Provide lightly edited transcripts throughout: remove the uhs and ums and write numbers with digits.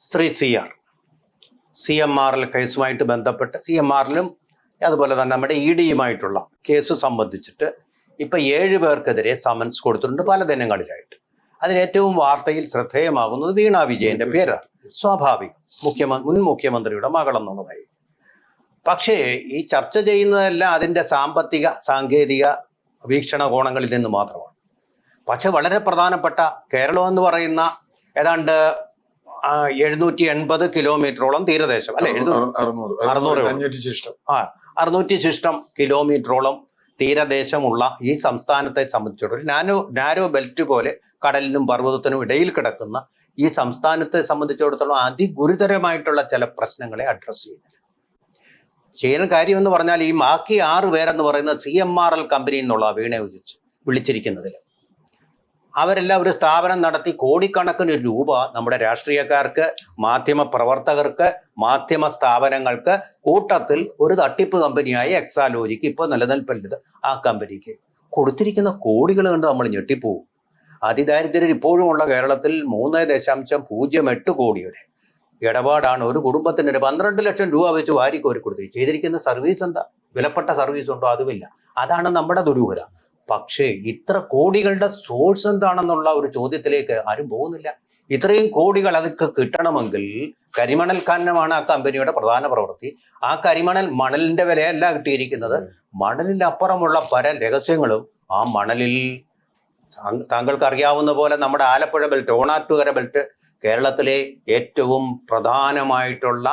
Shri CMRL കേസുമായിട്ട് ബന്ധപ്പെട്ട് CMRലും അതുപോലെ തന്നെ നമ്മുടെ EDയുമായിട്ടുള്ള കേസ് സംബന്ധിച്ചിട്ട് ഇപ്പം 7 പേർക്കെതിരെ സമൻസ് കൊടുത്തിട്ടുണ്ട് പല ദിനങ്ങളിലായിട്ട്. അതിലേറ്റവും വാർത്തയിൽ ശ്രദ്ധേയമാകുന്നത് വീണ വിജയന്റെ പേരാണ്. സ്വാഭാവികം, മുൻ മുഖ്യമന്ത്രിയുടെ മകളെന്നുള്ളതായി. പക്ഷേ ഈ ചർച്ച ചെയ്യുന്നതെല്ലാം അതിൻ്റെ സാമ്പത്തിക സാങ്കേതിക വീക്ഷണകോണങ്ങളിൽ നിന്ന് മാത്രമാണ്. പക്ഷെ വളരെ പ്രധാനപ്പെട്ട കേരളം എന്ന് പറയുന്ന ഏതാണ്ട് 780 കിലോമീറ്ററോളം തീരദേശം അല്ലെ, 600 ശിഷ്ടം കിലോമീറ്ററോളം തീരദേശമുള്ള ഈ സംസ്ഥാനത്തെ സംബന്ധിച്ചിടത്തോളം നാരോ ബെൽറ്റ് പോലെ കടലിനും പർവ്വതത്തിനും ഇടയിൽ കിടക്കുന്ന ഈ സംസ്ഥാനത്തെ സംബന്ധിച്ചിടത്തോളം അതിഗുരുതരമായിട്ടുള്ള ചില പ്രശ്നങ്ങളെ അഡ്രസ്സ് ചെയ്യുന്ന കാര്യം എന്ന് പറഞ്ഞാൽ ഈ ബാക്കി 6 പേരെന്ന് പറയുന്ന CMRL കമ്പനി എന്നുള്ള വീണ വിളിച്ചിരിക്കുന്നതിൽ അവരെല്ലാം ഒരു സ്ഥാപനം നടത്തി കോടിക്കണക്കിന് രൂപ നമ്മുടെ രാഷ്ട്രീയക്കാർക്ക്, മാധ്യമ പ്രവർത്തകർക്ക്, മാധ്യമ സ്ഥാപനങ്ങൾക്ക്, കൂട്ടത്തിൽ ഒരു തട്ടിപ്പ് കമ്പനിയായ എക്സാലോജിക്ക് ഇപ്പോൾ നിലനിൽപ്പില്ലത് ആ കമ്പനിക്ക് കൊടുത്തിരിക്കുന്ന കോടികൾ കണ്ട് നമ്മൾ ഞെട്ടിപ്പോവും. അതിദാരിദ്ര്യർ ഇപ്പോഴുമുള്ള കേരളത്തിൽ 3.08 കോടിയുടെ ഇടപാടാണ് ഒരു കുടുംബത്തിന് 12 ലക്ഷം രൂപ വെച്ച് വാരിക്കോരി കൊടുത്തു. ചെയ്തിരിക്കുന്ന സർവീസ് എന്താ? വിലപ്പെട്ട സർവീസ് ഉണ്ടോ? അതുമില്ല. അതാണ് നമ്മുടെ ദുരൂഹത. പക്ഷേ ഇത്ര കോടികളുടെ സോഴ്സ് എന്താണെന്നുള്ള ഒരു ചോദ്യത്തിലേക്ക് ആരും പോകുന്നില്ല. ഇത്രയും കോടികൾ അതൊക്കെ കിട്ടണമെങ്കിൽ കരിമണൽ ഖനനമാണ് ആ കമ്പനിയുടെ പ്രധാന പ്രവൃത്തി. ആ മണലിന്റെ വിലയല്ല കിട്ടിയിരിക്കുന്നത്, മണലിന്റെ അപ്പുറമുള്ള പല രഹസ്യങ്ങളും ആ മണലിൽ. താങ്കൾക്ക് അറിയാവുന്ന പോലെ നമ്മുടെ ആലപ്പുഴ ബെൽറ്റ്, ഓണാട്ടുകര ബെൽറ്റ് കേരളത്തിലെ ഏറ്റവും പ്രധാനമായിട്ടുള്ള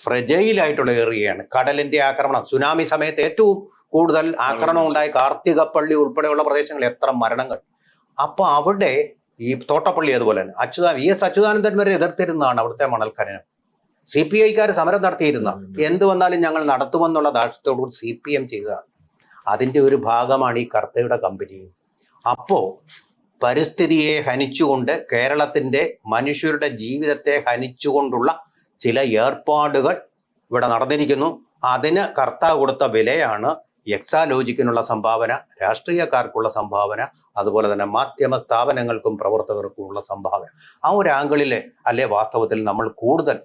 ഫ്രജൈലായിട്ടുള്ള ഏരിയയാണ്. കടലിന്റെ ആക്രമണം, സുനാമി സമയത്ത് ഏറ്റവും കൂടുതൽ ആക്രമണം ഉണ്ടായ കാർത്തികപ്പള്ളി ഉൾപ്പെടെയുള്ള പ്രദേശങ്ങളിൽ എത്ര മരണങ്ങൾ. അപ്പൊ അവിടെ ഈ തോട്ടപ്പള്ളി അതുപോലെ തന്നെ VS അച്യുതാനന്ദൻ വരെ എതിർത്തിരുന്നതാണ് അവിടുത്തെ മണൽ ഖനനം. CPIക്കാർ സമരം നടത്തിയിരുന്ന എന്ത് വന്നാലും ഞങ്ങൾ നടത്തുമെന്നുള്ള ധാർഷ്ട്യത്തോടുകൂടി CPM ചെയ്തതാണ്. അതിന്റെ ഒരു ഭാഗമാണ് ഈ കർത്തയുടെ കമ്പനിയും. അപ്പോ പരിസ്ഥിതിയെ ഹനിച്ചുകൊണ്ട്, കേരളത്തിന്റെ മനുഷ്യരുടെ ജീവിതത്തെ ഹനിച്ചുകൊണ്ടുള്ള ചില ഏർപ്പാടുകൾ ഇവിടെ നടന്നിരിക്കുന്നു. അതിന് കർത്താവ് കൊടുത്ത വിലയാണ് എക്സാലോജിക്കിനുള്ള സംഭാവന, രാഷ്ട്രീയക്കാർക്കുള്ള സംഭാവന, അതുപോലെ തന്നെ മാധ്യമ സ്ഥാപനങ്ങൾക്കും പ്രവർത്തകർക്കുമുള്ള സംഭാവന. ആ ഒരു ആംഗിളിലെ അല്ലെ വാസ്തവത്തിൽ നമ്മൾ കൂടുതൽ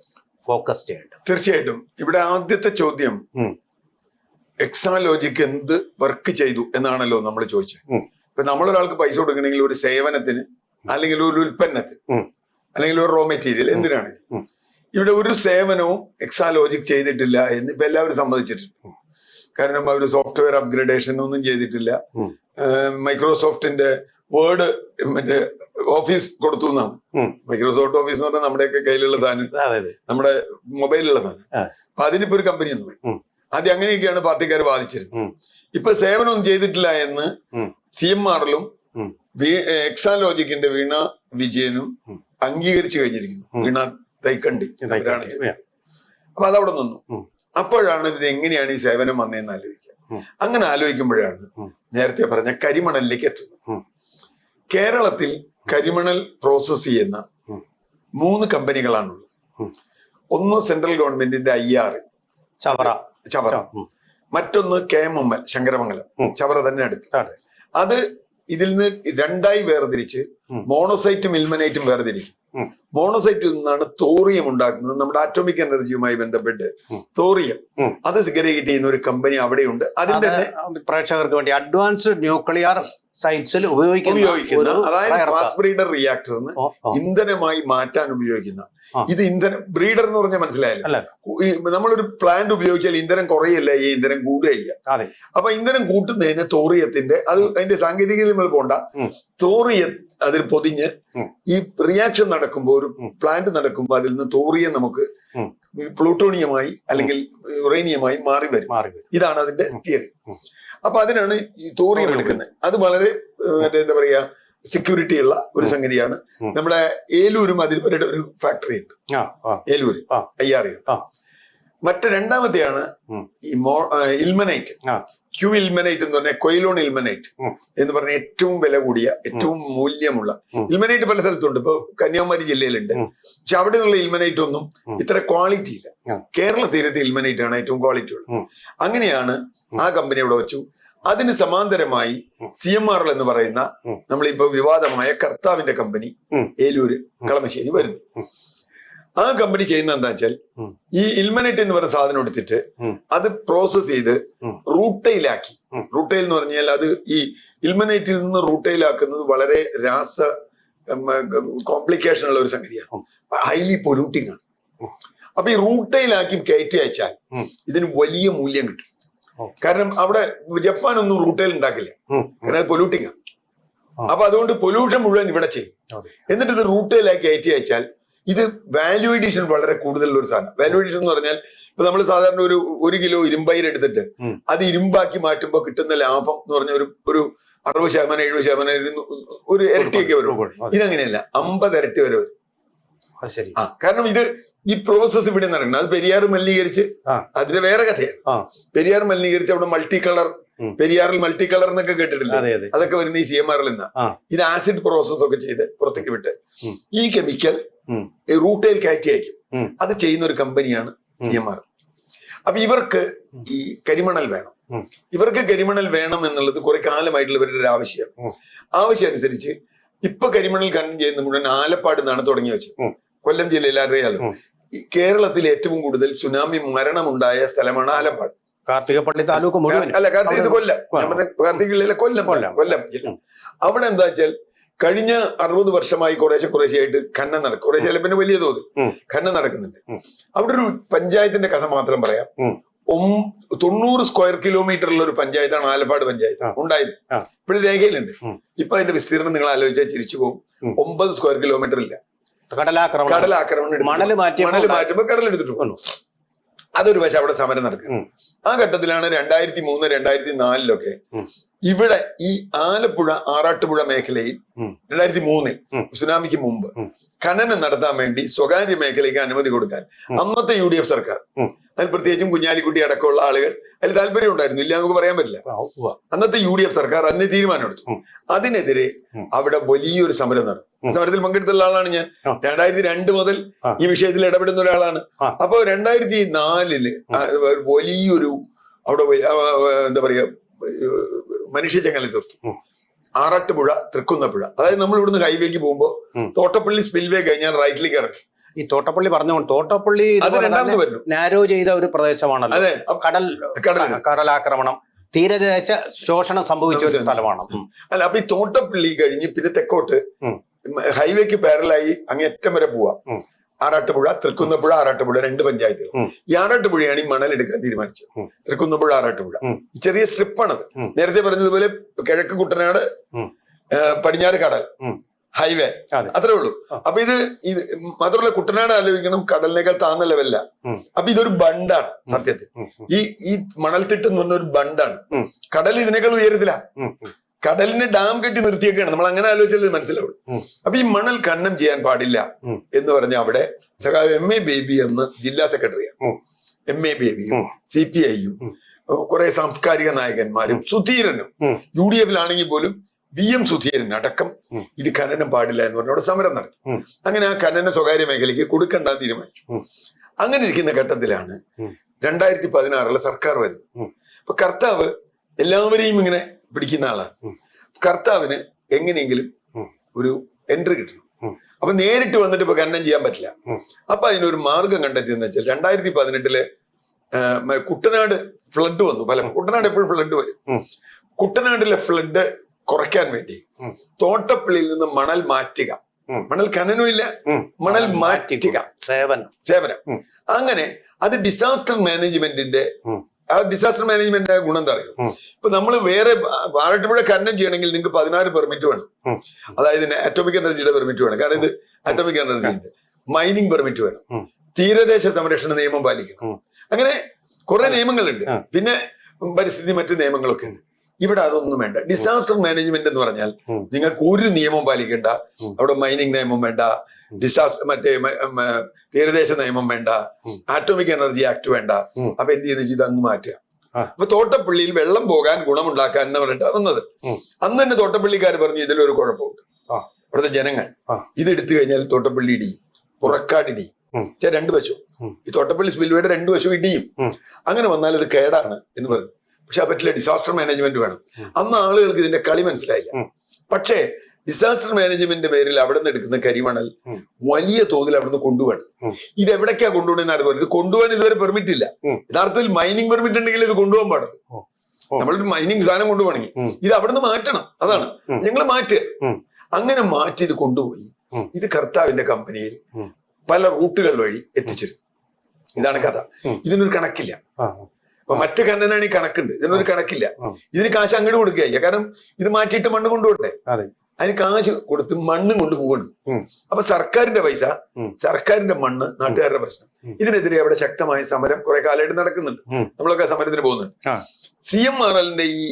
ഫോക്കസ് ചെയ്യേണ്ടത്. തീർച്ചയായിട്ടും ഇവിടെ ആദ്യത്തെ ചോദ്യം എക്സാലോജിക്ക് എന്ത് വർക്ക് ചെയ്തു എന്നാണല്ലോ നമ്മൾ ചോദിച്ചത്. ഇപ്പൊ നമ്മളൊരാൾക്ക് പൈസ കൊടുക്കണമെങ്കിൽ ഒരു സേവനത്തിന്, അല്ലെങ്കിൽ ഒരു ഉൽപ്പന്നത്തിന്, അല്ലെങ്കിൽ ഒരു റോ മെറ്റീരിയൽ, എന്തിനാണെങ്കിലും ഇവിടെ ഒരു സേവനവും എക്സാലോജിക് ചെയ്തിട്ടില്ല എന്ന് ഇപ്പൊ എല്ലാവരും സമ്മതിച്ചിട്ടുണ്ട്. കാരണം അവർ സോഫ്റ്റ്വെയർ അപ്ഗ്രഡേഷൻ ഒന്നും ചെയ്തിട്ടില്ല. മൈക്രോസോഫ്റ്റിന്റെ വേർഡ് മറ്റേ ഓഫീസ് കൊടുത്തു എന്നാണ്. മൈക്രോസോഫ്റ്റ് ഓഫീസ് എന്ന് പറഞ്ഞാൽ നമ്മുടെയൊക്കെ കയ്യിലുള്ള സാധനം, നമ്മുടെ മൊബൈലിലുള്ള സാധനം. അപ്പൊ അതിനിപ്പോ ഒരു കമ്പനി ഒന്നും വേണം. ആദ്യം അങ്ങനെയൊക്കെയാണ് പാർട്ടിക്കാർ വാദിച്ചിരുന്നത്. ഇപ്പൊ സേവനമൊന്നും ചെയ്തിട്ടില്ല എന്ന് CMRലും എക്സാലോജിക്കിന്റെ വീണ വിജയനും അംഗീകരിച്ചു കഴിഞ്ഞിരിക്കുന്നു. വീണ തൈക്കണ്ടി. അപ്പൊ അതവിടെ നിന്നു. അപ്പോഴാണ് ഇത് എങ്ങനെയാണ് ഈ സേവനം വന്നതെന്ന് ആലോചിക്കുക. അങ്ങനെ ആലോചിക്കുമ്പോഴാണ് നേരത്തെ പറഞ്ഞ കരിമണലിലേക്ക് എത്തുന്നത്. കേരളത്തിൽ കരിമണൽ പ്രോസസ് ചെയ്യുന്ന 3 കമ്പനികളാണുള്ളത്. ഒന്ന് സെൻട്രൽ ഗവൺമെന്റിന്റെ IR ചവറ, മറ്റൊന്ന് KMML ശങ്കരമംഗലം, ചവറ തന്നെ അടുത്ത്. അത് ഇതിൽ നിന്ന് 2ആയി വേർതിരിച്ച് മോണോസൈറ്റും ഇൽമനൈറ്റും വേർതിരിക്കും. മോണോസൈറ്റിൽ നിന്നാണ് തോറിയം ഉണ്ടാക്കുന്നത്. നമ്മുടെ ആറ്റോമിക് എനർജിയുമായി ബന്ധപ്പെട്ട് തോറിയം അത് സിഗരേറ്റ് ചെയ്യുന്ന ഒരു കമ്പനി അവിടെയുണ്ട്. അതിന്റെ പ്രേക്ഷകർക്ക് വേണ്ടി അഡ്വാൻസ്ഡ് ന്യൂക്ലിയർ സൈറ്റ്സിൽ ഉപയോഗിക്കുന്ന, അതായത് ഫാസ്റ്റ് ബ്രീഡർ റിയാക്ടറിന് ഇന്ധനമായി മാറ്റാൻ ഉപയോഗിക്കുന്ന. ഇത് ഇന്ധനം ബ്രീഡർ എന്ന് പറഞ്ഞാൽ മനസ്സിലായല്ലോ. നമ്മളൊരു പ്ലാന്റ് ഉപയോഗിച്ചാൽ ഇന്ധനം കുറയല്ല, ഈ ഇന്ധനം കൂടുകയില്ല. അപ്പൊ ഇന്ധനം കൂട്ടുന്നതിന് തോറിയത്തിന്റെ, അത് അതിന്റെ സാങ്കേതിക നമ്മൾ പോണ്ട, തോറിയ അതിൽ പൊതിഞ്ഞ് ഈ റിയാക്ഷൻ നടക്കുമ്പോൾ, ഒരു പ്ലാന്റ് നടക്കുമ്പോൾ അതിൽ നിന്ന് തോറിയം നമുക്ക് പ്ലൂട്ടോണിയമായി അല്ലെങ്കിൽ യുറേനിയമായി മാറി വരും. ഇതാണ് അതിന്റെ തിയറി. അപ്പൊ അതിനാണ് ഈ തോറിയം എടുക്കുന്നത്. അത് വളരെ എന്താ പറയാ സെക്യൂരിറ്റി ഉള്ള ഒരു സംഗതിയാണ്. നമ്മുടെ ഏലൂരും അതിൽ ഒരു ഫാക്ടറി ഉണ്ട്, ഏലൂര് IR. രണ്ടാമത്തെയാണ് ഈ ഇൽമനൈറ്റ്, ക്യൂ ഇൽമനൈറ്റ് എന്ന് പറഞ്ഞാൽ കൊയിലോൺ ഇൽമനൈറ്റ് എന്ന് പറഞ്ഞ ഏറ്റവും വില കൂടിയ, ഏറ്റവും മൂല്യമുള്ള ഇൽമനൈറ്റ് പല സ്ഥലത്തുണ്ട്. ഇപ്പൊ കന്യാകുമാരി ജില്ലയിലുണ്ട്. പക്ഷെ അവിടെ നിന്നുള്ള ഇൽമനൈറ്റ് ഒന്നും ഇത്ര ക്വാളിറ്റി ഇല്ല. കേരള തീരത്തെ ഇൽമനൈറ്റ് ആണ് ഏറ്റവും ക്വാളിറ്റി ഉള്ളത്. അങ്ങനെയാണ് ആ കമ്പനി അവിടെ വെച്ചു. അതിന് സമാന്തരമായി CMRL എന്ന് പറയുന്ന നമ്മളിപ്പോ വിവാദമായ കർത്താവിന്റെ കമ്പനി ഏലൂര് കളമശ്ശേരി വരുന്നു. ആ കമ്പനി ചെയ്യുന്ന എന്താ വെച്ചാൽ ഈ ഇൽമനൈറ്റ് എന്ന് പറയുന്ന സാധനം എടുത്തിട്ട് അത് പ്രോസസ് ചെയ്ത് റൂട്ടൈലാക്കി. റൂട്ടൈൽ എന്ന് പറഞ്ഞാൽ അത് ഈ ഇൽമനൈറ്റിൽ നിന്ന് റൂട്ടൈലാക്കുന്നത് വളരെ കോംപ്ലിക്കേഷൻ ഉള്ള ഒരു സംഗതിയാണ്, ഹൈലി പൊല്യൂട്ടിംഗ് ആണ്. അപ്പൊ ഈ റൂട്ടൈലാക്കി കയറ്റി അയച്ചാൽ ഇതിന് വലിയ മൂല്യം കിട്ടും. കാരണം അവിടെ ജപ്പാൻ ഒന്നും റൂട്ടൈൽ ഉണ്ടാക്കില്ല, കാരണം അത് പൊല്യൂട്ടിംഗ് ആണ്. അപ്പൊ അതുകൊണ്ട് പൊല്യൂഷൻ മുഴുവൻ ഇവിടെ ചെയ്യും. എന്നിട്ട് ഇത് റൂട്ടൈലാക്കി കയറ്റി അയച്ചാൽ ഇത് വാല്യൂ എഡിഷൻ വളരെ കൂടുതലുള്ള ഒരു സാധനം. വാല്യൂ എഡിഷൻ എന്ന് പറഞ്ഞാൽ ഇപ്പൊ നമ്മൾ സാധാരണ ഒരു കിലോ ഇരുമ്പയിര് എടുത്തിട്ട് അത് ഇരുമ്പാക്കി മാറ്റുമ്പോൾ കിട്ടുന്ന ലാഭം എന്ന് പറഞ്ഞ ഒരു 60%, 70%, ഒരു ഇരട്ടിയൊക്കെ വരും. ഇതങ്ങനെയല്ല, 50 ഇരട്ടി വരെ വരും. കാരണം ഈ പ്രോസസ് ഇവിടെ നടക്കുന്നത്. അത് പെരിയാർ മലിനീകരിച്ച് അതിന് വേറെ കഥയാണ്. പെരിയാർ മലിനീകരിച്ച് അവിടെ പെരിയാറിൽ മൾട്ടി കളർ എന്നൊക്കെ കേട്ടിട്ടില്ല, അതൊക്കെ വരുന്ന ഈ CMR-ൽ നിന്നാ. ഇത് ആസിഡ് പ്രോസസ് ഒക്കെ ചെയ്ത് പുറത്തേക്ക് വിട്ട് ഈ കെമിക്കൽ റൂട്ടൈൽ കയറ്റി അയക്കും. അത് ചെയ്യുന്ന ഒരു കമ്പനിയാണ് CMR. അപ്പൊ ഇവർക്ക് ഈ കരിമണൽ വേണം. ഇവർക്ക് കരിമണൽ വേണം എന്നുള്ളത് കുറെ കാലമായിട്ടുള്ള ഇവരുടെ ഒരു ആവശ്യമാണ്. ആവശ്യം അനുസരിച്ച് ഇപ്പൊ കരിമണൽ ഖനനം ചെയ്യുന്ന മുഴുവൻ ആലപ്പാട് നിന്നാണ് തുടങ്ങി വെച്ചത്. കൊല്ലം ജില്ലയിൽ അറിയാലോ, കേരളത്തിൽ ഏറ്റവും കൂടുതൽ സുനാമി മരണമുണ്ടായ സ്ഥലമാണ് ആലപ്പാട്. കാർത്തികപ്പള്ളി താലൂക്ക് മുഴുവൻ അല്ല, കാർത്തിക കൊല്ലം, കാർത്തിക ജില്ലയിലെ കൊല്ലം ജില്ല. അവിടെ എന്താ വെച്ചാൽ കഴിഞ്ഞ 60 വർഷമായി കുറേശ്ശെയായിട്ട് ഖനനം നടക്കും. കുറേശ്ശെ പിന്നെ വലിയ തോതിൽ ഖനനം നടക്കുന്നുണ്ട്. അവിടെ ഒരു പഞ്ചായത്തിന്റെ കഥ മാത്രം പറയാം. 90 സ്ക്വയർ കിലോമീറ്ററുള്ള ഒരു പഞ്ചായത്താണ് ആലപ്പാട് പഞ്ചായത്ത് ഉണ്ടായത്. ഇപ്പോഴും രേഖയിലുണ്ട്. ഇപ്പൊ അതിന്റെ വിസ്തീർണം നിങ്ങൾ ആലോചിച്ചാൽ ചിരിച്ചു പോകും. 9 സ്ക്വയർ കിലോമീറ്റർ ഇല്ല. കടലാക്രമണം മണൽ മാറ്റുമ്പോ കടലെടുത്തിട്ട് അതൊരു വശം അവിടെ സമരം നടക്കും. ആ ഘട്ടത്തിലാണ് 2003, 2004 ഇവിടെ ഈ ആലപ്പുഴ ആറാട്ടുപുഴ മേഖലയിൽ 2003 സുനാമിക്ക് മുമ്പ് ഖനനം നടത്താൻ വേണ്ടി സ്വകാര്യ മേഖലയ്ക്ക് അനുമതി കൊടുക്കാൻ അന്നത്തെ UDF സർക്കാർ, അതിൽ പ്രത്യേകിച്ചും കുഞ്ഞാലിക്കുട്ടി അടക്കമുള്ള ആളുകൾ അതിൽ താല്പര്യം ഉണ്ടായിരുന്നു, ഇല്ല നമുക്ക് പറയാൻ പറ്റില്ല. അന്നത്തെ UDF സർക്കാർ അതിന് തീരുമാനമെടുത്തു. അതിനെതിരെ അവിടെ വലിയൊരു സമരം നടന്നു. സമരത്തിൽ പങ്കെടുത്തുള്ള ആളാണ് ഞാൻ. 2002 മുതൽ ഈ വിഷയത്തിൽ ഇടപെടുന്ന ഒരാളാണ്. അപ്പൊ 2004 വലിയൊരു അവിടെ എന്താ പറയാ മനുഷ്യചങ്ങല തീർത്തു. ആറാട്ടുപുഴ തൃക്കുന്നപ്പുഴ, അതായത് നമ്മൾ ഇവിടുന്ന് ഹൈവേക്ക് പോകുമ്പോ തോട്ടപ്പള്ളി സ്പിൽവേ കഴിഞ്ഞാൽ റൈറ്റിലേക്ക് ഇറങ്ങും. ഈ തോട്ടപ്പള്ളി പറഞ്ഞുകൊണ്ട് തോട്ടപ്പള്ളി അത് രണ്ടാമത് വരുന്നു. നാരോ ചെയ്ത ഒരു പ്രദേശമാണല്ലോ. അതെ, കടലാക്രമണം, തീരദേശ ശോഷണം സംഭവിച്ച ഒരു സ്ഥലമാണ്. അല്ല, അപ്പൊ ഈ തോട്ടപ്പള്ളി കഴിഞ്ഞ് പിന്നെ തെക്കോട്ട് ഹൈവേക്ക് പാരലായി അങ്ങേറ്റം വരെ പോവാം. ആറാട്ടുപുഴ, തൃക്കുന്നപ്പുഴ, ആറാട്ടുപുഴ 2 പഞ്ചായത്തുകൾ. ഈ ആറാട്ടുപുഴയാണ് ഈ മണൽ എടുക്കാൻ തീരുമാനിച്ചത്. തൃക്കുന്നപ്പുഴ, ആറാട്ടുപുഴ ചെറിയ സ്ട്രിപ്പാണത്. നേരത്തെ പറഞ്ഞതുപോലെ കിഴക്ക് കുട്ടനാട്, പടിഞ്ഞാറ് കടൽ, ഹൈവേ, അത്രേ ഉള്ളൂ. അപ്പൊ ഇത് മാത്രമല്ല കുട്ടനാട് ആലോചിക്കണം, കടലിനേക്കാൾ താഴ്ന്ന ലെവലില്ല. അപ്പൊ ഇതൊരു ബണ്ടാണ് സത്യത്തിൽ. ഈ മണൽത്തിട്ട് എന്ന് പറഞ്ഞ ഒരു ബണ്ടാണ്. കടൽ ഇതിനേക്കാൾ ഉയരത്തിലാ. കടലിനെ ഡാം കെട്ടി നിർത്തിയൊക്കെയാണ്. നമ്മൾ അങ്ങനെ ആലോചിച്ചാൽ മനസ്സിലാവുള്ളൂ. അപ്പൊ ഈ മണൽ ഖനനം ചെയ്യാൻ പാടില്ല എന്ന് പറഞ്ഞ അവിടെ സഖാവ് MA ബേബി എന്ന് ജില്ലാ സെക്രട്ടറിയാണ്. MA ബേബിയും CPI-യും കുറെ സാംസ്കാരിക നായകന്മാരും സുധീരനും UDF-ലാണെങ്കിൽ പോലും VM സുധീരൻ അടക്കം ഇത് ഖനനം പാടില്ല എന്ന് പറഞ്ഞ അവിടെ സമരം നടത്തി. അങ്ങനെ ആ ഖനനം സ്വകാര്യ മേഖലയ്ക്ക് കൊടുക്കണ്ടെന്ന് തീരുമാനിച്ചു. അങ്ങനെ ഇരിക്കുന്ന ഘട്ടത്തിലാണ് 2016 സർക്കാർ വരുന്നത്. അപ്പൊ കർത്താവ് എല്ലാവരെയും ഇങ്ങനെ പിടിക്കുന്ന ആളാണ്. കർത്താവിന് എങ്ങനെയെങ്കിലും ഒരു എൻട്രി കിട്ടണം. അപ്പൊ നേരിട്ട് വന്നിട്ട് ഇപ്പൊ ഖനനം ചെയ്യാൻ പറ്റില്ല. അപ്പൊ അതിനൊരു മാർഗം കണ്ടെത്തിയെന്ന് വെച്ചാൽ 2018 കുട്ടനാട് ഫ്ലഡ് വന്നു. കുട്ടനാട് എപ്പോഴും ഫ്ലഡ് വരും. കുട്ടനാട്ടിലെ ഫ്ലഡ് കുറയ്ക്കാൻ വേണ്ടി തോട്ടപ്പള്ളിയിൽ നിന്ന് മണൽ മാറ്റുക. മണൽ ഖനനമില്ല, മണൽ മാറ്റുക, സേവനം. അങ്ങനെ അത് ഡിസാസ്റ്റർ മാനേജ്മെന്റിന്റെ ഗുണം എന്താ അറിയോ? ഇപ്പൊ നമ്മൾ വേറെ ആറാട്ടുപുഴ ഖനനം ചെയ്യണമെങ്കിൽ നിങ്ങൾക്ക് 16 പെർമിറ്റ് വേണം. അതായത് ആറ്റോമിക് എനർജിയുടെ പെർമിറ്റ് വേണം, കാരണം ഇത് ആറ്റോമിക് എനർജി ഉണ്ട്. മൈനിങ് പെർമിറ്റ് വേണം, തീരദേശ സംരക്ഷണ നിയമം പാലിക്കണം. അങ്ങനെ കുറെ നിയമങ്ങളുണ്ട്. പിന്നെ പരിസ്ഥിതി മറ്റു നിയമങ്ങളൊക്കെ ഉണ്ട്. ഇവിടെ അതൊന്നും വേണ്ട. ഡിസാസ്റ്റർ മാനേജ്മെന്റ് എന്ന് പറഞ്ഞാൽ നിങ്ങൾക്ക് ഒരു നിയമം പാലിക്കേണ്ട. അവിടെ മൈനിങ് നിയമം വേണ്ട, തീരദേശ നിയമം വേണ്ട, ആറ്റോമിക് എനർജി ആക്ട് വേണ്ട. അപ്പൊ എന്ത് ചെയ്യുന്ന ഇത് അങ്ങ് മാറ്റുക. അപ്പൊ തോട്ടപ്പള്ളിയിൽ വെള്ളം പോകാൻ ഗുണമുണ്ടാക്കാൻ എന്ന് പറഞ്ഞിട്ട് വന്നത്. അന്ന് തന്നെ തോട്ടപ്പള്ളിക്കാർ പറഞ്ഞു ഇതിലൊരു കുഴപ്പമുണ്ട്. ഇവിടുത്തെ ജനങ്ങൾ ഇതെടുത്തു കഴിഞ്ഞാൽ തോട്ടപ്പള്ളി ഇടിയും, പുറക്കാട് ഇടിയും. 2 വശവും ഈ തോട്ടപ്പള്ളി സ്പിൽവേയുടെ 2 വശവും ഇടിയും. അങ്ങനെ വന്നാൽ ഇത് കേടാണ് എന്ന് പറഞ്ഞു. പക്ഷെ പറ്റില്ല, ഡിസാസ്റ്റർ മാനേജ്മെന്റ് വേണം. അന്ന് ആളുകൾക്ക് ഇതിന്റെ കളി മനസ്സിലായില്ല. പക്ഷേ ഡിസാസ്റ്റർ മാനേജ്മെന്റ് പേരിൽ അവിടെ നിന്ന് എടുക്കുന്ന കരിമണൽ വലിയ തോതിൽ അവിടെ നിന്ന് കൊണ്ടുപോകണം. ഇത് എവിടേക്കാ കൊണ്ടുപോകണമെന്ന് അറിയാം. ഇത് കൊണ്ടുപോകാൻ ഇതുവരെ പെർമിറ്റ് ഇല്ല. യഥാർത്ഥത്തിൽ മൈനിങ് പെർമിറ്റ് ഉണ്ടെങ്കിൽ ഇത് കൊണ്ടുപോകാൻ പാടും. നമ്മളൊരു മൈനിങ് സാധനം കൊണ്ടുപോകണമെങ്കിൽ ഇത് അവിടെ നിന്ന് മാറ്റണം. അതാണ് ഞങ്ങൾ മാറ്റുക. അങ്ങനെ മാറ്റി ഇത് കൊണ്ടുപോയി ഇത് കർത്താവിന്റെ കമ്പനിയിൽ പല റൂട്ടുകൾ വഴി എത്തിച്ചിരുന്നു. ഇതാണ് കഥ. ഇതിനൊരു കണക്കില്ല. അപ്പൊ മറ്റു കണ്ണനാണ് ഈ കണക്കുണ്ട്, ഇതിനൊരു കണക്കില്ല. ഇതിന് കാശ് അങ്ങോട്ട് കൊടുക്കുക. കാരണം ഇത് മാറ്റിയിട്ട് മണ്ണ് കൊണ്ടുപോട്ടെ. അതിന് കാശ് കൊടുത്ത് മണ്ണും കൊണ്ട് പോകണം. അപ്പൊ സർക്കാരിന്റെ പൈസ, സർക്കാരിന്റെ മണ്ണ്, നാട്ടുകാരുടെ പ്രശ്നം. ഇതിനെതിരെ അവിടെ ശക്തമായ സമരം കുറെ കാലമായിട്ട് നടക്കുന്നുണ്ട്. നമ്മളൊക്കെ സമരത്തിന് പോകുന്നുണ്ട്. CMRL ഈ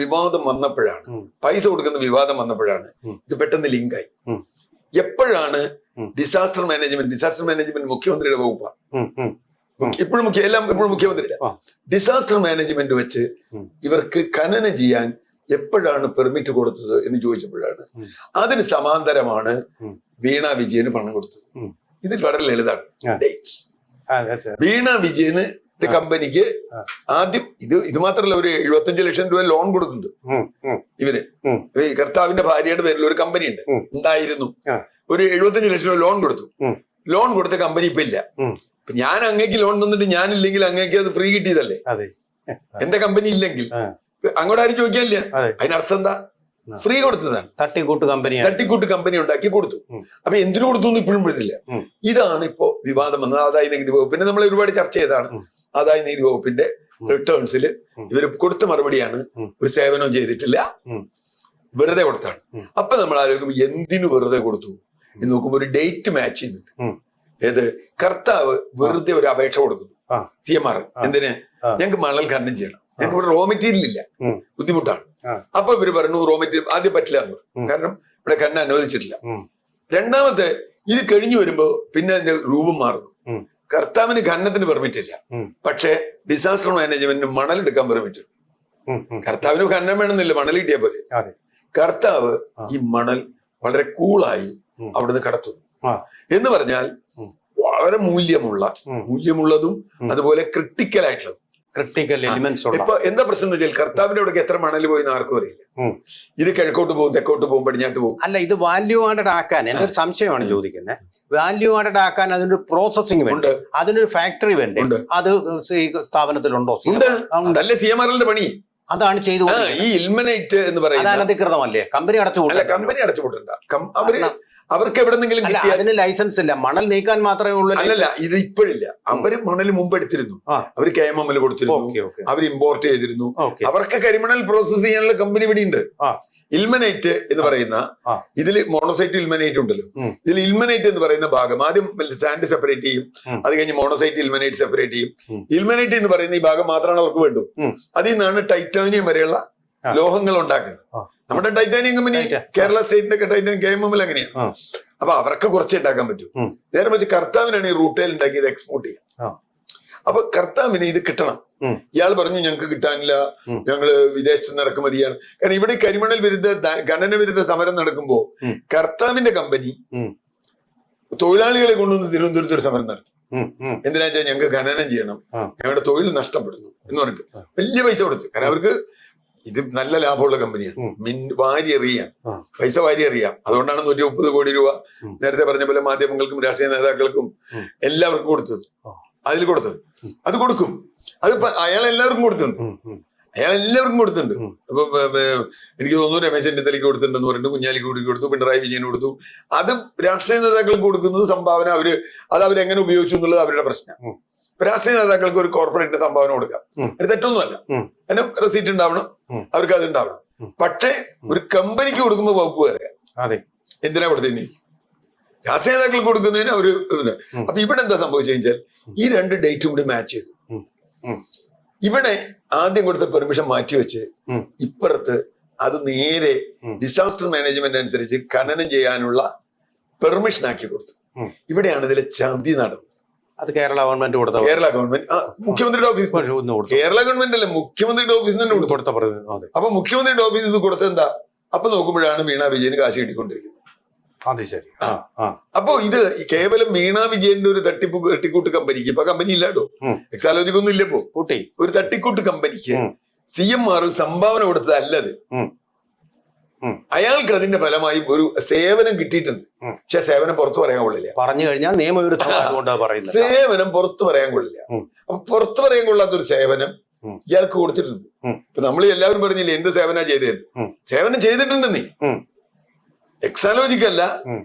വിവാദം വന്നപ്പോഴാണ്, പൈസ കൊടുക്കുന്ന വിവാദം വന്നപ്പോഴാണ് ഇത് പെട്ടെന്ന് ലിങ്കായി. എപ്പോഴാണ് ഡിസാസ്റ്റർ മാനേജ്മെന്റ് മുഖ്യമന്ത്രിയുടെ വകുപ്പാണ്. ഇപ്പോഴും എപ്പോഴും മുഖ്യമന്ത്രിയുടെ ഡിസാസ്റ്റർ മാനേജ്മെന്റ് വെച്ച് ഇവർക്ക് ഖനനം ചെയ്യാൻ എപ്പോഴാണ് പെർമിറ്റ് കൊടുത്തത് എന്ന് ചോദിച്ചപ്പോഴാണ് അതിന് സമാന്തരമാണ് വീണ വിജയന് പണം കൊടുത്തത്. ഇതിൽ വളരെ ലളിതാണ് ഡേറ്റ്. വീണ വിജയന് കമ്പനിക്ക് ആദ്യം ഇത് മാത്രമല്ല, ഒരു 75 ലക്ഷം രൂപ ലോൺ കൊടുക്കുന്നുണ്ട് ഇവര്. ഈ കർത്താവിന്റെ ഭാര്യയുടെ പേരിൽ ഒരു കമ്പനി ഉണ്ടായിരുന്നു. ഒരു 75 ലക്ഷം രൂപ ലോൺ കൊടുത്തു. ലോൺ കൊടുത്ത കമ്പനി ഇപ്പൊ ഇല്ല. ഞാൻ അങ്ങേക്ക് ലോൺ തന്നിട്ട് ഞാനില്ലെങ്കിൽ അങ്ങേക്ക് അത് ഫ്രീ കിട്ടിയതല്ലേ. എന്റെ കമ്പനി ഇല്ലെങ്കിൽ അങ്ങോട്ട് ആരും ചോദിക്കാനില്ല. അതിനർത്ഥം എന്താ? ഫ്രീ കൊടുത്തതാണ്. തട്ടിക്കൂട്ട് കമ്പനി ഉണ്ടാക്കി കൊടുത്തു. അപ്പൊ എന്തിനു കൊടുത്തു എന്ന് ഇപ്പോഴും പെടുത്തില്ല. ഇതാണ് ഇപ്പോ വിവാദം വന്നത്. ആദായ നികുതി വകുപ്പിന്റെ നമ്മൾ ഒരുപാട് ചർച്ച ചെയ്താണ്. ആദായ നികുതി വകുപ്പിന്റെ റിട്ടേൺസിൽ ഇവർ കൊടുത്ത മറുപടിയാണ് ഒരു സേവനവും ചെയ്തിട്ടില്ല, വെറുതെ കൊടുത്താണ്. അപ്പൊ നമ്മൾ ആലോചിക്കുമ്പോൾ എന്തിനു വെറുതെ കൊടുത്തു എന്ന് നോക്കുമ്പോൾ ഒരു ഡേറ്റ് മാച്ച് ചെയ്യുന്നുണ്ട്. ഏത്? കർത്താവ് വെറുതെ ഒരു അപേക്ഷ കൊടുക്കുന്നു CMRL. എന്തിന്? ഞങ്ങൾക്ക് മണൽ ഖനനം ചെയ്യണം, ഞങ്ങൾക്ക് ഇവിടെ റോ മെറ്റീരിയൽ ഇല്ല, ബുദ്ധിമുട്ടാണ്. അപ്പൊ ഇവര് പറഞ്ഞു റോ മെറ്റീരിയൽ ആദ്യം പറ്റില്ല എന്ന്, കാരണം ഇവിടെ ഖനനം അനുവദിച്ചിട്ടില്ല. രണ്ടാമത്തെ ഇത് കഴിഞ്ഞു വരുമ്പോ പിന്നെ അതിന്റെ രൂപം മാറുന്നു. കർത്താവിന് ഖനനത്തിന് പെർമിറ്റ് ഇല്ല, പക്ഷെ ഡിസാസ്റ്റർ മാനേജ്മെന്റിന് മണലെടുക്കാൻ പെർമിറ്റ് ഉണ്ട്. കർത്താവിന് ഖനനം വേണമെന്നില്ല, മണൽ കിട്ടിയാൽ പോലെ. കർത്താവ് ഈ മണൽ വളരെ കൂളായി അവിടുന്ന് കടത്തുന്നു. എന്ന് പറഞ്ഞാൽ വളരെ മൂല്യമുള്ളതും അതുപോലെ ക്രിട്ടിക്കൽ ആയിട്ടുള്ളതും ഇപ്പൊ എന്താ പ്രശ്നം എന്ന് വെച്ചാൽ കർത്താവിന്റെ അവിടെ എത്ര മണൽ പോയി ആർക്കും അറിയില്ല. ഇത് കിഴക്കോട്ട് പോകും, തെക്കോട്ട് പോകും, പടിഞ്ഞാട്ട് പോകും. അല്ല, ഇത് വാല്യൂ ആഡഡ് ആക്കാൻ എന്റെ ഒരു സംശയമാണ് ചോദിക്കുന്നത്. വാല്യൂ ആഡഡ് ആക്കാൻ അതിനൊരു പ്രോസസിംഗ് വേണ്ട, അതിനൊരു ഫാക്ടറി വേണ്ടേ? അത് ഈ സ്ഥാപനത്തിലുണ്ടോ? അതല്ലേ CMRL പണി. അതാണ് ചെയ്തു. ഈ ഇൽമനൈറ്റ് എന്ന് പറയുന്നത് അനധികൃതമല്ലേ? കമ്പനി അടച്ചുപൂട്ടണ്ട. അവർക്ക് എവിടെന്നെങ്കിലും അതിന് ലൈസൻസ് ഇല്ല, മണൽ നീക്കാൻ മാത്രമേ ഉള്ളൂ. അല്ലല്ല, ഇത് ഇപ്പോഴില്ല. അവര് മണൽ മുമ്പ് എടുത്തിരുന്നു, അവര് KMML കൊടുത്തിരുന്നു, അവർ ഇമ്പോർട്ട് ചെയ്തിരുന്നു. അവർക്ക് കരിമണൽ പ്രോസസ് ചെയ്യാനുള്ള കമ്പനി ഇവിടെ ഉണ്ട്. ഇൽമനൈറ്റ് എന്ന് പറയുന്ന ഇതിൽ മോണോസൈറ്റ് ഇൽമനൈറ്റ് ഉണ്ടല്ലോ. ഇതിൽ ഇൽമനൈറ്റ് എന്ന് പറയുന്ന ഭാഗം ആദ്യം സാൻഡ് സെപ്പറേറ്റ് ചെയ്യും, അത് കഴിഞ്ഞ് മോണോസൈറ്റ് ഇൽമനൈറ്റ് സെപ്പറേറ്റ് ചെയ്യും. ഇൽമനൈറ്റ് എന്ന് പറയുന്ന ഈ ഭാഗം മാത്രമാണ് അവർക്ക് വേണ്ടു. അതിൽ നിന്നാണ് ടൈറ്റാനിയം വരെയുള്ള ലോഹങ്ങൾ ഉണ്ടാക്കുന്നത്. നമ്മുടെ ടൈറ്റാനിയം കമ്പനി, കേരള സ്റ്റേറ്റിന്റെ ടൈറ്റാനിയം KMML അങ്ങനെയാണ്. അപ്പൊ അവർക്ക് കുറച്ച് ഉണ്ടാക്കാൻ പറ്റും. നേരെ മറിച്ച് കർത്താവിനാണ് ഈ റൂട്ടേൽ ഉണ്ടാക്കിയത് എക്സ്പോർട്ട് ചെയ്യാം. അപ്പൊ കർത്താവിന് ഇത് കിട്ടണം. ഇയാൾ പറഞ്ഞു ഞങ്ങൾക്ക് കിട്ടാനില്ല, ഞങ്ങള് വിദേശത്ത് നിന്ന് ഇറക്കുമതിയാണ്. കാരണം ഇവിടെ കരിമണൽ വിരുദ്ധ ഖനന വിരുദ്ധ സമരം നടക്കുമ്പോ കർത്താവിന്റെ കമ്പനി തൊഴിലാളികളെ കൊണ്ടുവന്ന് തിരുവനന്തപുരത്ത് ഒരു സമരം നടത്തി. എന്തിനാ വെച്ചാൽ ഞങ്ങൾക്ക് ഖനനം ചെയ്യണം, ഞങ്ങളുടെ തൊഴിൽ നഷ്ടപ്പെടുന്നു എന്ന് പറഞ്ഞിട്ട് വലിയ പൈസ കൊടുത്തു. കാരണം അവർക്ക് ഇത് നല്ല ലാഭമുള്ള കമ്പനിയാണ്, വാരി എറിയാം, പൈസ വാരി എറിയാം. അതുകൊണ്ടാണ് 130 കോടി രൂപ നേരത്തെ പറഞ്ഞ പോലെ മാധ്യമങ്ങൾക്കും രാഷ്ട്രീയ നേതാക്കൾക്കും എല്ലാവർക്കും കൊടുത്തത്. അതിൽ കൊടുത്തത് അത് കൊടുക്കും. അത് അയാൾ എല്ലാവർക്കും കൊടുത്തിട്ടുണ്ട്. അപ്പൊ എനിക്ക് തോന്നുന്നു രമേശ് ചെന്നിത്തലയ്ക്ക് കൊടുത്തിട്ടുണ്ടെന്ന് പറഞ്ഞിട്ട് കുഞ്ഞാലിക്ക് കൂടി കൊടുത്തു, പിണറായി വിജയന് കൊടുത്തു. അത് രാഷ്ട്രീയ നേതാക്കൾക്ക് കൊടുക്കുന്നത് സംഭാവന അവരെങ്ങനെ ഉപയോഗിച്ചു എന്നുള്ളത് അവരുടെ പ്രശ്നം. രാഷ്ട്രീയ നേതാക്കൾക്ക് ഒരു കോർപ്പറേറ്റ് സംഭാവന കൊടുക്കാം, അത് തെറ്റൊന്നുമല്ല. അതിന് റെസീറ്റ് ഉണ്ടാവണം, അവർക്ക് അത് ഉണ്ടാവണം. പക്ഷേ ഒരു കമ്പനിക്ക് കൊടുക്കുമ്പോൾ വകുപ്പ് പറയാം എന്തിനാ കൊടുത്തതിന്. രാഷ്ട്രീയ നേതാക്കൾക്ക് കൊടുക്കുന്നതിന് അവര്. അപ്പൊ ഇവിടെ എന്താ സംഭവിച്ചു കഴിഞ്ഞാൽ ഈ രണ്ട് ഡേറ്റും കൂടി മാച്ച് ചെയ്തു. ഇവിടെ ആദ്യം കൊടുത്ത പെർമിഷൻ മാറ്റിവെച്ച് ഇപ്പുറത്ത് അത് നേരെ ഡിസാസ്റ്റർ മാനേജ്മെന്റ് അനുസരിച്ച് ഖനനം ചെയ്യാനുള്ള പെർമിഷൻ ആക്കി കൊടുത്തു. ഇവിടെയാണ് ഇതിലെ ചതി നടന്നത്. അത് കേരള ഗവൺമെന്റ് കൊടുത്ത, കേരള ഗവൺമെന്റ് മുഖ്യമന്ത്രിയുടെ ഓഫീസ്, കേരള ഗവൺമെന്റ് അല്ല മുഖ്യമന്ത്രിയുടെ ഓഫീസിൽ തന്നെ കൊടുത്ത. അപ്പൊ മുഖ്യമന്ത്രിയുടെ ഓഫീസിൽ കൊടുത്ത എന്താ? അപ്പൊ നോക്കുമ്പോഴാണ് വീണ വിജയന് കാശ് കിട്ടിക്കൊണ്ടിരിക്കുന്നത്. അത് ശരി. അപ്പൊ ഇത് കേവലം വീണ വിജയന്റെ ഒരു തട്ടിക്കൂട്ട് കമ്പനിക്ക്, ഇപ്പൊ കമ്പനി ഇല്ലാട്ടോ, എക്സാലോജിക് ഒന്നും ഇല്ലപ്പോ, ഒരു തട്ടിക്കൂട്ട് കമ്പനിക്ക് CMRL സംഭാവന കൊടുത്തതല്ലത്. അയാൾക്ക് അതിന്റെ ഫലമായി ഒരു സേവനം കിട്ടിയിട്ടുണ്ട്. പക്ഷെ സേവനം പുറത്തു പറയാൻ കൊള്ളില്ല. പറഞ്ഞു കഴിഞ്ഞാൽ നിയമവിരുദ്ധമായതുകൊണ്ട് പറയുന്നത് സേവനം പുറത്തു പറയാൻ കൊള്ളില്ല. അപ്പൊ പുറത്തു പറയാൻ കൊള്ളാത്തൊരു സേവനം ഇയാൾക്ക് കൊടുത്തിട്ടുണ്ട്. ഇപ്പൊ നമ്മൾ എല്ലാവരും പറഞ്ഞില്ലേ എന്ത് സേവന ചെയ്തതെന്ന്. സേവനം ചെയ്തിട്ടുണ്ട് നീ. എക്സാലോജിക്കല്ല,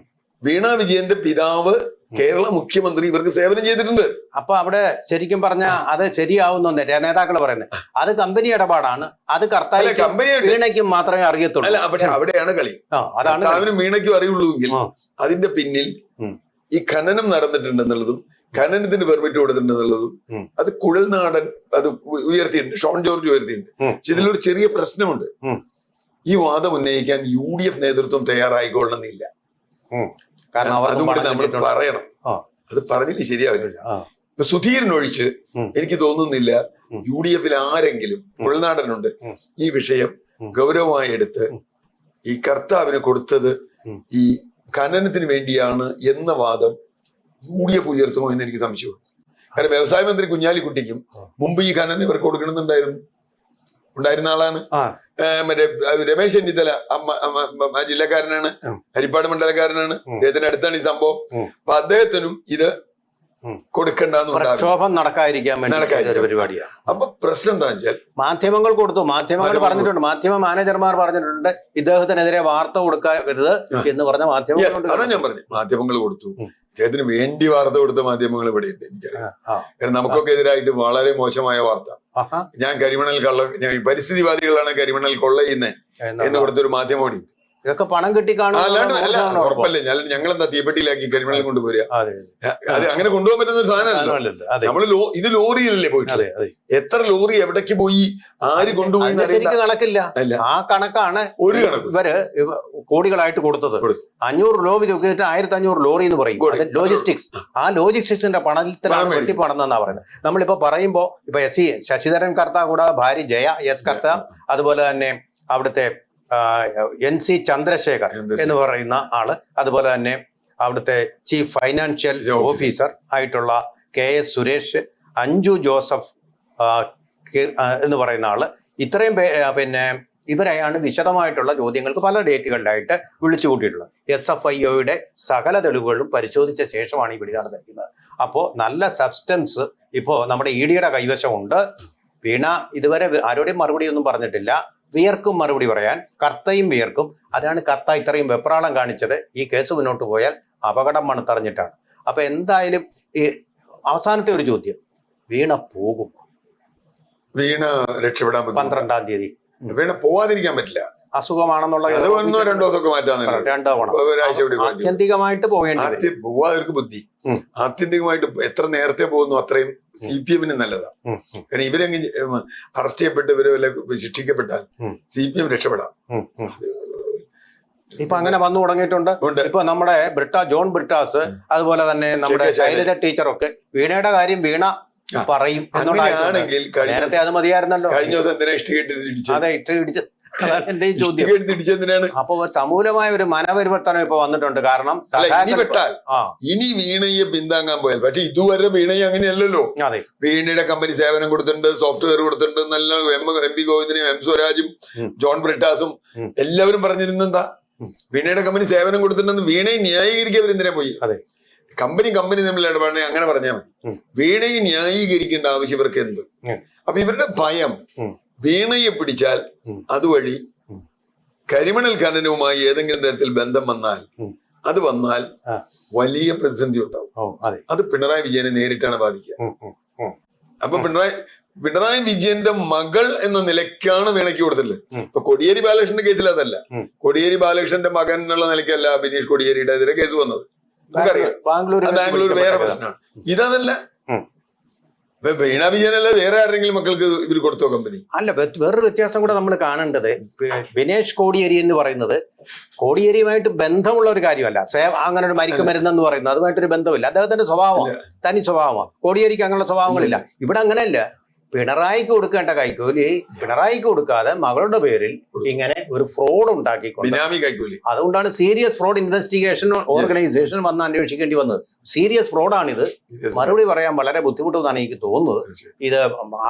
വീണ വിജയന്റെ പിതാവ് കേരള മുഖ്യമന്ത്രി ഇവർക്ക് സേവനം ചെയ്തിട്ടുണ്ട്. അപ്പൊ അവിടെ ശരിക്കും പറഞ്ഞാൽ അത് ശരിയാവുന്ന നേതാക്കൾ പറയുന്നത് അത് കമ്പനി ഇടപാടാണ്, അത് കർത്താവ് വീണയ്ക്കും മാത്രമേ അറിയത്തുള്ളൂ. അല്ല, പക്ഷെ അവിടെയാണ് കളി. അതാണ് അവനും വീണയ്ക്കും അറിയുള്ളൂ എങ്കിൽ അതിന്റെ പിന്നിൽ ഈ ഖനനം നടന്നിട്ടുണ്ടെന്നുള്ളതും ഖനനത്തിന് പെർമിറ്റ് കൊടുത്തിട്ടുണ്ടെന്നുള്ളതും അത് കുഴൽനാടൻ അത് ഉയർത്തിയിട്ടുണ്ട്, ഷോൺ ജോർജ് ഉയർത്തിയിട്ടുണ്ട്. പക്ഷെ ഇതിലൊരു ചെറിയ പ്രശ്നമുണ്ട്. ഈ വാദം ഉന്നയിക്കാൻ UDF നേതൃത്വം തയ്യാറായിക്കൊള്ളണമെന്നില്ല. കാരണം അതുകൂടി നമ്മൾ പറയണം. അത് പറഞ്ഞില്ല ശരിയാവില്ല. ഇപ്പൊ സുധീരനൊഴിച്ച് എനിക്ക് തോന്നുന്നില്ല UDF ആരെങ്കിലും, ഉൾനാടനുണ്ട്, ഈ വിഷയം ഗൗരവമായി എടുത്ത് ഈ കർത്താവിന് കൊടുത്തത് ഈ ഖനനത്തിന് വേണ്ടിയാണ് എന്ന വാദം UDF ഉയർത്തുമോ എന്ന് എനിക്ക് സംശയമുണ്ട്. കാരണം വ്യവസായ മന്ത്രി കുഞ്ഞാലിക്കുട്ടിക്കും മുമ്പ് ഈ ഖനനം ഇവർക്ക് ഉണ്ടായിരുന്ന ആളാണ്. മറ്റേ രമേശ് ചെന്നിത്തല ജില്ലക്കാരനാണ്, ഹരിപ്പാട് മണ്ഡലക്കാരനാണ്. അദ്ദേഹത്തിന്റെ അടുത്താണ് ഈ സംഭവം. അപ്പൊ അദ്ദേഹത്തിനും ഇത് പ്രക്ഷോഭം നടക്കാതിരിക്കാൻ വേണ്ടി പരിപാടിയാണ്. അപ്പൊ പ്രശ്നം എന്താ വെച്ചാൽ മാധ്യമങ്ങൾ കൊടുത്തു, മാധ്യമങ്ങൾ പറഞ്ഞിട്ടുണ്ട്, മാധ്യമ മാനേജർമാർ പറഞ്ഞിട്ടുണ്ട് ഇദ്ദേഹത്തിനെതിരെ വാർത്ത കൊടുക്കരുത് എന്ന് പറഞ്ഞ മാധ്യമങ്ങളുണ്ട്. അതാ ഞാൻ പറഞ്ഞു, മാധ്യമങ്ങൾ കൊടുത്തു. ഇദ്ദേഹത്തിന് വേണ്ടി വാർത്ത കൊടുത്ത മാധ്യമങ്ങൾ ഇവിടെ ഉണ്ട്, എനിക്കറിയാം. കാരണം നമുക്കൊക്കെ എതിരായിട്ട് വളരെ മോശമായ വാർത്ത, ഞാൻ കരിമണൽ പരിസ്ഥിതിവാദികളാണ് കരിമണൽ കൊള്ളയുന്നേ എന്ന് കൊടുത്തൊരു മാധ്യമം കൂടി. ഇതൊക്കെ പണം കിട്ടി കാണും. ഉറപ്പല്ലേ, ഞങ്ങളെന്താ തീപ്പെട്ടിയിലാക്കി കരിമണൽ കൊണ്ടുപോരുക? അത് അങ്ങനെ കൊണ്ടുപോകാൻ പറ്റുന്ന ഒരു സാധനമല്ലോ. നമ്മള് ഇത് ലോറിയിലല്ലേ പോയിട്ട്, എത്ര ലോറി എവിടേക്ക് പോയി, ആര് കൊണ്ടുപോയി കണക്കില്ല. ആ കണക്കാണ് ഒരു കണക്ക് ഇവര് കോടികളായിട്ട് കൊടുത്തത്. 500 ലോറി 1500 ലോറി എന്ന് പറയും ലോജിസ്റ്റിക്സ്. ആ ലോജിസ്റ്റിക്സിന്റെ പണത്തിലാണ് വെട്ടിപ്പണമെന്നാ പറയുന്നത്. നമ്മളിപ്പോ പറയുമ്പോ ഇപ്പൊ ശശിധരൻ കർത്ത കൂടാതെ ഭാര്യ ജയ എസ് കർത്ത, അതുപോലെ തന്നെ അവിടുത്തെ NC ചന്ദ്രശേഖർ എന്ന് പറയുന്ന ആള്, അതുപോലെ തന്നെ അവിടുത്തെ ചീഫ് ഫൈനാൻഷ്യൽ ഓഫീസർ ആയിട്ടുള്ള KS സുരേഷ്, അഞ്ജു ജോസഫ് എന്ന് പറയുന്ന ആള്, ഇത്രയും പിന്നെ ഇവരെയാണ് വിശദമായിട്ടുള്ള ചോദ്യങ്ങൾക്ക് പല ഡേറ്റുകളിലായിട്ട് വിളിച്ചു കൂട്ടിയിട്ടുള്ളത്. SFIOയുടെ സകല തെളിവുകളും പരിശോധിച്ച ശേഷമാണ് ഈ വിളി നടന്നിരിക്കുന്നത്. അപ്പോൾ നല്ല സബ്സ്റ്റൻസ് ഇപ്പോൾ നമ്മുടെ EDയുടെ കൈവശമുണ്ട്. വീണ ഇതുവരെ ആരോടെയും മറുപടി ഒന്നും പറഞ്ഞിട്ടില്ല. വിയർക്കും മറുപടി പറയാൻ, കർത്തയും വിയർക്കും. അതാണ് കർത്ത ഇത്രയും വെപ്രാളം കാണിച്ചത്. ഈ കേസ് മുന്നോട്ട് പോയാൽ അപകടം മണത്തറിഞ്ഞിട്ടാണ്. അപ്പൊ എന്തായാലും ഈ അവസാനത്തെ ഒരു ചോദ്യം, വീണ പോകും? വീണ രക്ഷപ്പെടാൻ 12-ാം തീയതി വീണ പോവാതിരിക്കാൻ പറ്റില്ല. അസുഖമാണെന്നുള്ള 1-2 ദിവസമൊക്കെ ആത്യന്തികമായിട്ട് പോവേണ്ടി പോവാതിർക്ക് ബുദ്ധി. ആത്യന്തികമായിട്ട് എത്ര നേരത്തെ പോകുന്നു അത്രയും CPM നല്ലതാ. കാരണം ഇവരങ്ങ് അറസ്റ്റ് ചെയ്യപ്പെട്ട് ഇവര് വല്ല ശിക്ഷിക്കപ്പെട്ടാൽ CPM രക്ഷപ്പെടാം. ഇപ്പൊ അങ്ങനെ വന്നു തുടങ്ങിയിട്ടുണ്ട്. ഇപ്പൊ നമ്മുടെ ജോൺ ബ്രിട്ടാസ്, അതുപോലെ തന്നെ നമ്മുടെ ശൈലജ ടീച്ചറൊക്കെ വീണയുടെ കാര്യം വീണ പറയും എന്നുള്ളതാണെങ്കിൽ നേരത്തെ അത് മതിയായിരുന്നല്ലോ. കഴിഞ്ഞ ദിവസം എന്തിനാ അതെ, ഇടിച്ച് അതാണ് എന്റെ ചോദ്യം. അപ്പൊ സമൂലമായ ഒരു മനപരിവർത്തനം ഇപ്പൊ വന്നിട്ടുണ്ട്. കാരണം ഇനി വീണയെ പിന്താങ്ങാൻ പോയാൽ, പക്ഷെ ഇതുവരെ വീണയെ അങ്ങനെയല്ലല്ലോ. വീണയുടെ കമ്പനി സേവനം കൊടുത്തിട്ടുണ്ട്, സോഫ്റ്റ്വെയർ കൊടുത്തിട്ടുണ്ട്. നല്ല MP ഗോവിന്ദനും M സ്വരാജും ജോൺ ബ്രിട്ടാസും എല്ലാവരും പറഞ്ഞിരുന്നെന്താ, വീണയുടെ കമ്പനി സേവനം കൊടുത്തിട്ടുണ്ടെന്ന്. വീണയെ ന്യായീകരിക്കാൻ അവരെന്തിനാ പോയി? കമ്പനി തമ്മിൽ ഇടപാടിനെ അങ്ങനെ പറഞ്ഞാൽ മതി. വീണയെ ന്യായീകരിക്കേണ്ട ആവശ്യം ഇവർക്ക് എന്ത്? അപ്പൊ ഇവരുടെ ഭയം വീണയെ പിടിച്ചാൽ അതുവഴി കരിമണൽ ഖനനവുമായി ഏതെങ്കിലും തരത്തിൽ ബന്ധം വന്നാൽ വലിയ പ്രതിസന്ധി ഉണ്ടാവും. അത് പിണറായി വിജയനെ നേരിട്ടാണ് ബാധിക്കുക. അപ്പൊ പിണറായി വിജയന്റെ മകൾ എന്ന നിലയ്ക്കാണ് വീണയ്ക്ക് കൊടുത്തിട്ടുള്ളത്. ഇപ്പൊ കോടിയേരി ബാലകൃഷ്ണന്റെ കേസിൽ അതല്ല. കോടിയേരി ബാലകൃഷ്ണന്റെ മകൻ എന്നുള്ള നിലയ്ക്കല്ല ബിനീഷ് കോടിയേരിയുടെ എതിരെ കേസ് വന്നത്. നമുക്കറിയാം, ബാംഗ്ലൂർ വേറെ പ്രശ്നമാണ്. ഇതല്ല, വീണ വിജയനല്ല വേറെ ആരെങ്കിലും മക്കൾക്ക് ഇവർ കൊടുത്തോ കമ്പനി? അല്ല, വേറൊരു വ്യത്യാസം കൂടെ നമ്മൾ കാണേണ്ടത്, ബിനേഷ് കോടിയേരി എന്ന് പറയുന്നത് കോടിയേരിയുമായിട്ട് ബന്ധമുള്ള ഒരു കാര്യമല്ല. അങ്ങനെ ഒരു മരുന്നെന്ന് പറയുന്നത് അതുമായിട്ടൊരു ബന്ധമില്ല. അദ്ദേഹത്തിന്റെ സ്വഭാവമാണ്, തനി സ്വഭാവമാണ്. കോടിയേരിക്ക് അങ്ങനെയുള്ള സ്വഭാവങ്ങളില്ല. ഇവിടെ അങ്ങനെയല്ല. പിണറായിക്ക് കൊടുക്കേണ്ട കൈക്കൂലി പിണറായിക്ക് കൊടുക്കാതെ മകളുടെ പേരിൽ ഇങ്ങനെ ഒരു ഫ്രോഡ് ഉണ്ടാക്കിക്കൊണ്ട്, അതുകൊണ്ടാണ് സീരിയസ് ഫ്രോഡ് ഇൻവെസ്റ്റിഗേഷൻ ഓർഗനൈസേഷൻ വന്ന് അന്വേഷിക്കേണ്ടി വന്നത്. സീരിയസ് ഫ്രോഡാണിത്. മറുപടി പറയാൻ വളരെ ബുദ്ധിമുട്ടെന്നാണ് എനിക്ക് തോന്നുന്നത്. ഇത്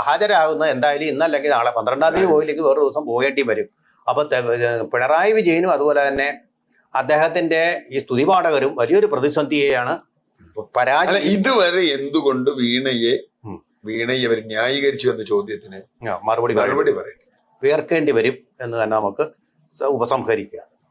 ഹാജരാകുന്ന എന്തായാലും ഇന്നല്ലെങ്കിൽ നാളെ 12-ാം തീയതി പോയില്ലെങ്കിൽ വേറെ ദിവസം പോകേണ്ടി വരും. അപ്പൊ പിണറായി വിജയനും അതുപോലെ തന്നെ അദ്ദേഹത്തിന്റെ ഈ സ്തുതിപാഠകരും വലിയൊരു പ്രതിസന്ധിയെയാണ് അല്ല, ഇതുവരെ എന്തുകൊണ്ട് വീണയെ അവർ ന്യായീകരിച്ചു എന്ന ചോദ്യത്തിന് മറുപടി പറയും വേർക്കേണ്ടി വരും എന്ന് തന്നെ നമുക്ക് ഉപസംഹരിക്കാം.